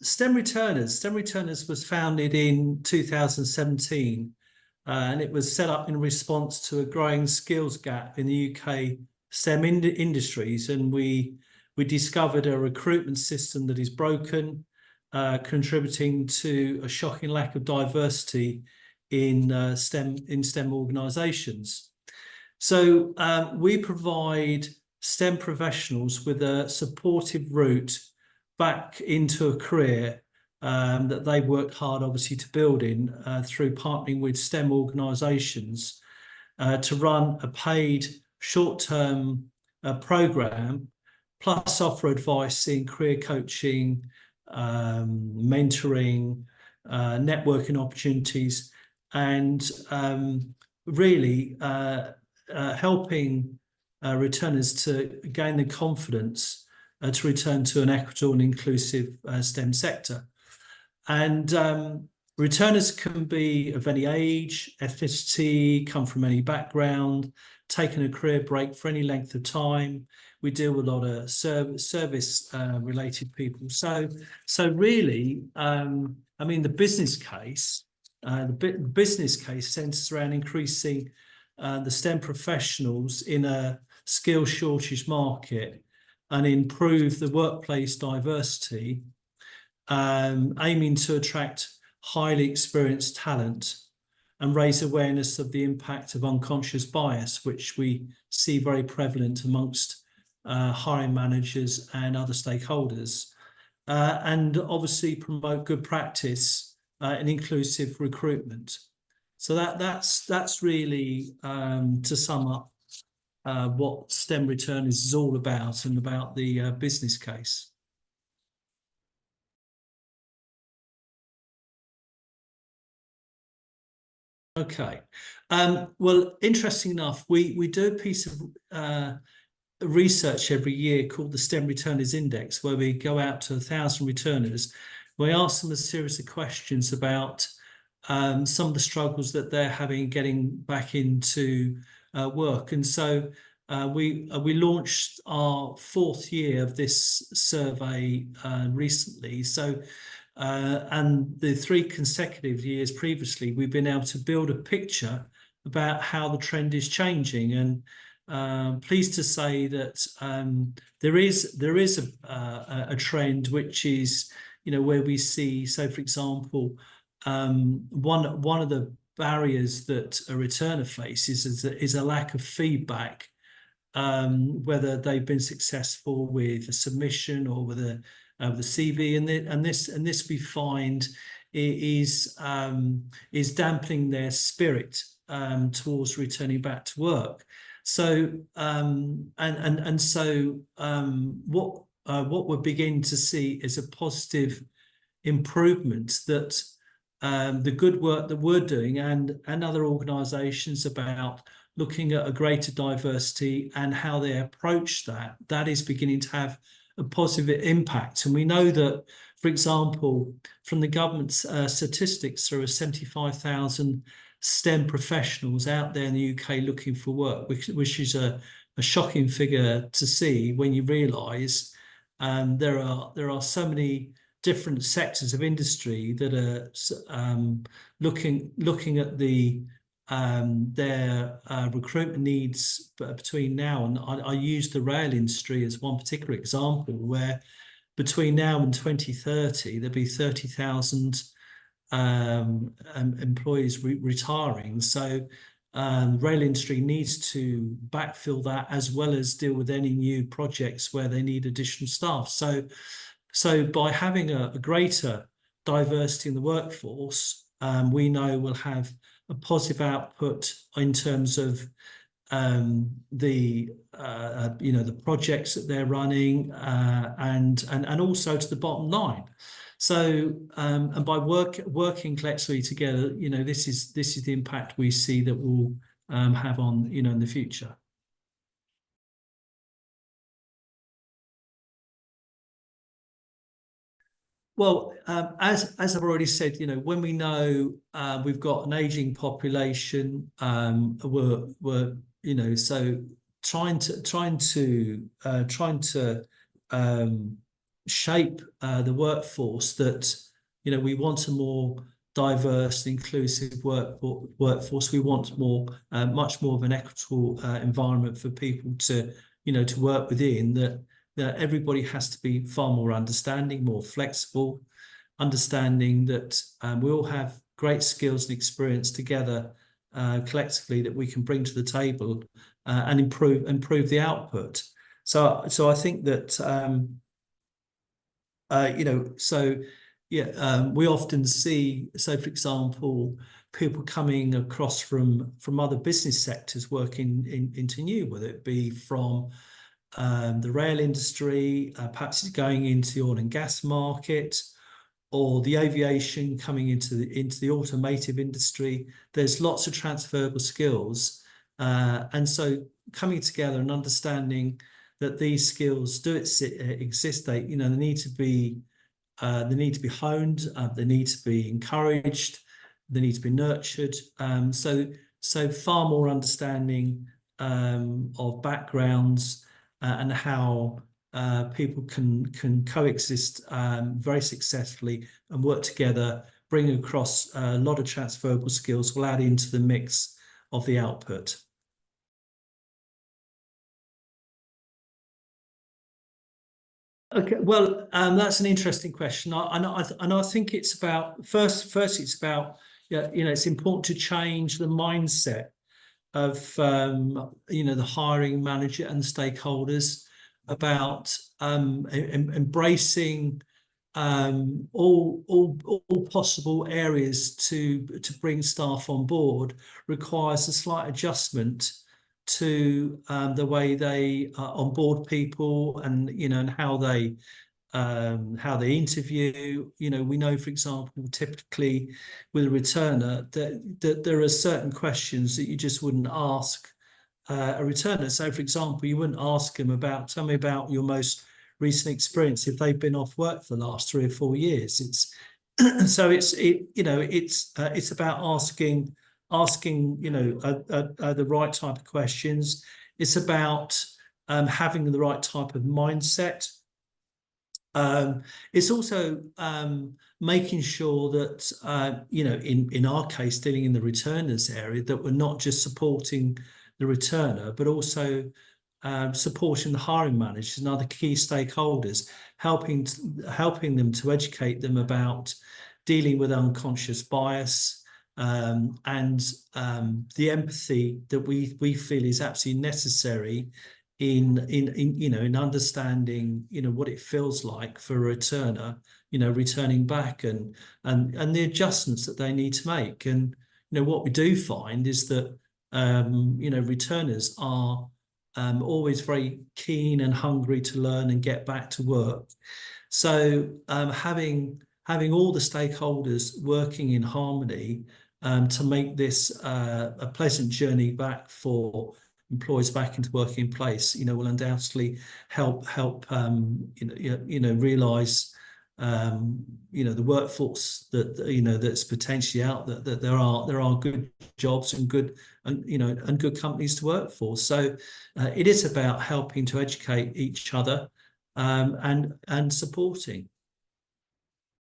STEM Returners was founded in 2017, and it was set up in response to a growing skills gap in the UK STEM industries. And we discovered a recruitment system that is broken, contributing to a shocking lack of diversity in STEM organisations. So we provide STEM professionals with a supportive route back into a career that they worked hard, obviously, to build in through partnering with STEM organisations to run a paid short-term program, plus offer advice in career coaching, mentoring, networking opportunities, and really helping returners to gain the confidence to return to an equitable and inclusive STEM sector. And returners can be of any age, ethnicity, come from any background, taken a career break for any length of time. We deal with a lot of service related people. So really, I mean, the business case centres around increasing the STEM professionals in a skill shortage market and improve the workplace diversity, aiming to attract highly experienced talent and raise awareness of the impact of unconscious bias, which we see very prevalent amongst hiring managers and other stakeholders, and obviously promote good practice in inclusive recruitment. So that's really, to sum up, what STEM Returners is all about and about the business case. Okay. Well, interesting enough, we do a piece of research every year called the STEM Returners Index, where we go out to 1,000 returners. We ask them a series of questions about some of the struggles that they're having getting back into work. And so we launched our 4th year of this survey recently. So and the 3 consecutive years previously, we've been able to build a picture about how the trend is changing. And pleased to say that there is a trend which is, where we see, so for example, one of the barriers that a returner faces is a lack of feedback, whether they've been successful with a submission or with the CV, and this we find is dampening their spirit towards returning back to work. So what we're beginning to see is a positive improvement that the good work that we're doing and other organisations about looking at a greater diversity and how they approach that is beginning to have a positive impact. And we know that, for example, from the government's statistics, there are 75,000 STEM professionals out there in the UK looking for work, which is a shocking figure to see when you realise there are so many different sectors of industry that are looking at their recruitment needs between now and I use the rail industry as one particular example, where between now and 2030 there'll be 30,000 employees retiring. So rail industry needs to backfill that, as well as deal with any new projects where they need additional staff. So by having a greater diversity in the workforce, we know we'll have a positive output in terms of the projects that they're running, and also to the bottom line. So and by working collectively together, this is the impact we see that we'll have on in the future. Well, as I've already said, when we know we've got an aging population, we're so trying to shape the workforce that, we want a more diverse, inclusive workforce. We want much more of an equitable environment for people to work within. That everybody has to be far more understanding, more flexible, understanding that we all have great skills and experience together collectively that we can bring to the table and improve the output. So I think that so yeah, we often see, so for example, people coming across from other business sectors working into new, whether it be from the rail industry, perhaps it's going into the oil and gas market, or the aviation coming into the automotive industry. There's lots of transferable skills, and so coming together and understanding that these skills do exist. They need to be honed. They need to be encouraged. They need to be nurtured. So far more understanding of backgrounds and how people can coexist very successfully and work together, bring across a lot of transferable skills, will add into the mix of the output. Okay, well, that's an interesting question. I think it's about first. It's about, yeah, it's important to change the mindset of the hiring manager and the stakeholders about embracing all possible areas to bring staff on board requires a slight adjustment to the way they onboard people, and how they interview. We know, for example, typically with a returner that there are certain questions that you just wouldn't ask a returner. So, for example, you wouldn't ask them tell me about your most recent experience if they've been off work for the last 3 or 4 years. It's so it's about asking the right type of questions. It's about having the right type of mindset. It's also making sure that in our case, dealing in the returners area, that we're not just supporting the returner, but also supporting the hiring managers and other key stakeholders, helping them to educate them about dealing with unconscious bias, and the empathy that we feel is absolutely necessary in understanding what it feels like for a returner returning back, and the adjustments that they need to make. And what we do find is that returners are always very keen and hungry to learn and get back to work. So having all the stakeholders working in harmony to make this a pleasant journey back for employees back into working place, will undoubtedly help realise the workforce that's potentially out there, that there are good jobs and good companies to work for. So it is about helping to educate each other and supporting.